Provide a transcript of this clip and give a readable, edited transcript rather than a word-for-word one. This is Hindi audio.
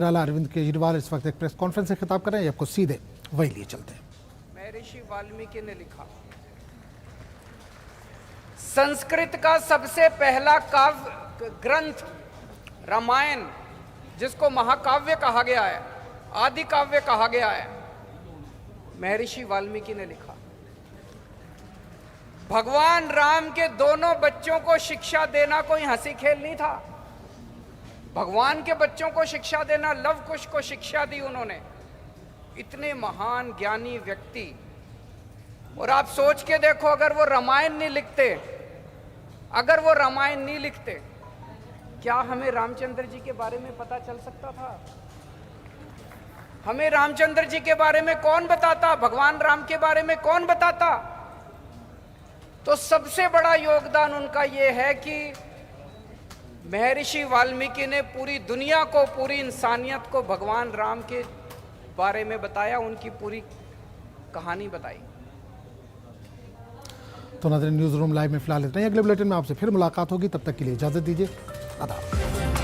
अरविंद केजरीवाल इस वक्त एक प्रेस कॉन्फ्रेंस से खिताब कर रहे हैं, आपको सीधे वही लिए चलते हैं। महर्षि वाल्मीकि ने लिखा, संस्कृत का सबसे पहला काव्य ग्रंथ रामायण, जिसको महाकाव्य कहा गया है, आदि काव्य कहा गया है, महर्षि वाल्मीकि ने लिखा। भगवान राम के दोनों बच्चों को शिक्षा देना कोई हंसी खेल नहीं था। भगवान के बच्चों को शिक्षा देना, लव कुश को शिक्षा दी उन्होंने। इतने महान ज्ञानी व्यक्ति, और आप सोच के देखो, अगर वो रामायण नहीं लिखते, क्या हमें रामचंद्र जी के बारे में पता चल सकता था? हमें रामचंद्र जी के बारे में कौन बताता? भगवान राम के बारे में कौन बताता? तो सबसे बड़ा योगदान उनका यह है कि महर्षि वाल्मीकि ने पूरी दुनिया को, पूरी इंसानियत को भगवान राम के बारे में बताया, उनकी पूरी कहानी बताई। तो नाज़रीन, न्यूज़ रूम लाइव में फिलहाल इतना ही। अगले बुलेटिन में आपसे फिर मुलाकात होगी, तब तक के लिए इजाजत दीजिए। आदाब।